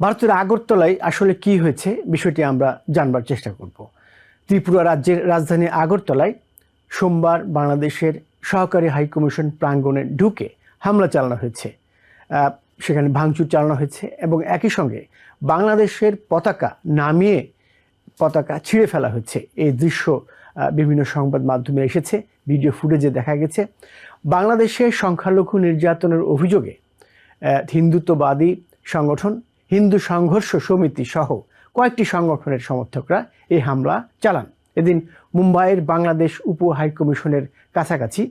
ভারতের আগরতলায় আসলে কি হয়েছে বিষয়টি আমরা জানবার চেষ্টা করব। ত্রিপুরা রাজ্যের রাজধানী আগরতলায় সোমবার বাংলাদেশের সহকারী হাইকমিশন প্রাঙ্গণে ঢুকে হামলা চালানো হয়েছে, সেখানে ভাঙচুর চালানো হয়েছে এবং একই সঙ্গে বাংলাদেশের পতাকা নামিয়ে পতাকা ছিঁড়ে ফেলা হচ্ছে। এই দৃশ্য বিভিন্ন সংবাদ মাধ্যমে এসেছে, ভিডিও ফুটেজে দেখা গেছে। বাংলাদেশে সংখ্যালঘু নির্যাতনের অভিযোগে হিন্দুত্ববাদী সংগঠন হিন্দু সংঘর্ষ সমিতি সহ কয়েকটি সংগঠনের সমর্থকরা এই হামলা চালান। এদিন মুম্বাইয়ের বাংলাদেশ উপ হাইকমিশনের কাছাকাছি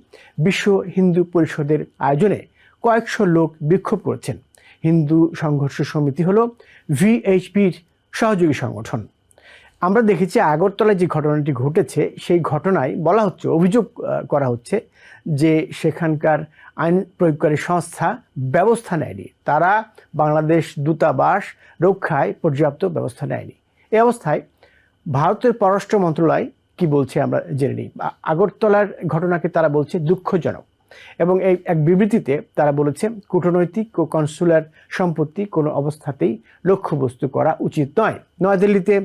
বিশ্ব হিন্দু পরিষদের আয়োজনে কয়েকশো লোক বিক্ষোভ করেছেন। হিন্দু সংঘর্ষ সমিতি হলো ভিএইচপির সহযোগী সংগঠন। আমরা দেখেছি আগরতলায় যে ঘটনাটি ঘটেছে সেই ঘটনায় বলা হচ্ছে, অভিযোগ করা হচ্ছে যে সেখানকার আইন প্রয়োগকারী সংস্থা ব্যবস্থা নেয়নি, তারা বাংলাদেশ দূতাবাস রক্ষায় পর্যাপ্ত ব্যবস্থা নেয়নি। এই অবস্থায় ভারতের পররাষ্ট্র মন্ত্রণালয় কি বলছে আমরা জেনে নিই। আগরতলার ঘটনাকে তারা বলছে দুঃখজনক এবং এই এক বিবৃতিতে তারা বলেছে কূটনৈতিক ও কনসুলার সম্পত্তি কোনো অবস্থাতেই লক্ষ্যবস্তু করা উচিত নয়। নয়াদিল্লিতে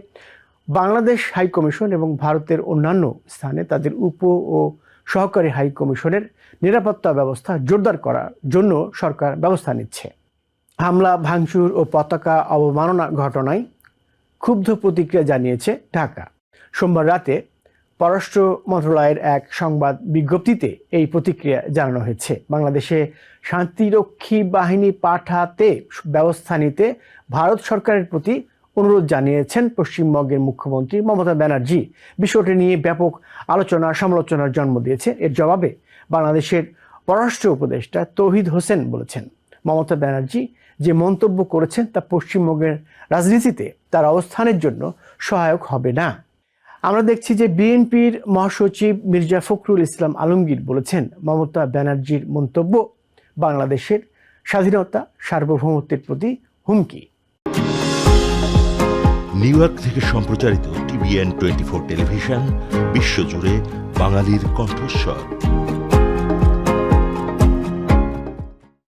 বাংলাদেশ হাইকমিশন এবং ভারতের অন্যান্য স্থানে তাদের উপ ও সহকারী হাইকমিশনের নিরাপত্তা ব্যবস্থা জোরদার করার জন্য সরকার ব্যবস্থা নিচ্ছে। হামলা ভাঙচুর ও পতাকা অবমাননা ঘটনায় ক্ষুব্ধ প্রতিক্রিয়া জানিয়েছে ঢাকা। সোমবার রাতে পররাষ্ট্র মন্ত্রণালয়ের এক সংবাদ বিজ্ঞপ্তিতে এই প্রতিক্রিয়া জানানো হয়েছে। বাংলাদেশে শান্তিরক্ষী বাহিনী পাঠাতে ব্যবস্থা নিতে ভারত সরকারের প্রতি অনুরোধ জানিয়েছেন পশ্চিমবঙ্গের মুখ্যমন্ত্রী মমতা ব্যানার্জি। বিষয়টি নিয়ে ব্যাপক আলোচনা সমালোচনার জন্ম দিয়েছে। এর জবাবে বাংলাদেশের পররাষ্ট্র উপদেষ্টা তৌহিদ হোসেন বলেছেন, মমতা ব্যানার্জি যে মন্তব্য করেছেন তা পশ্চিমবঙ্গের রাজনীতিতে তার অবস্থানের জন্য সহায়ক হবে না। আমরা দেখছি যে বিএনপির মহাসচিব মির্জা ফখরুল ইসলাম আলমগীর বলেছেন, মমতা ব্যানার্জির মন্তব্য বাংলাদেশের স্বাধীনতা সার্বভৌমত্বের প্রতি হুমকি। নিউ ইয়র্ক থেকে সম্প্রচারিত TVN 24 টেলিভিশন বিশ্বজুড়ে বাঙালির কণ্ঠস্বর।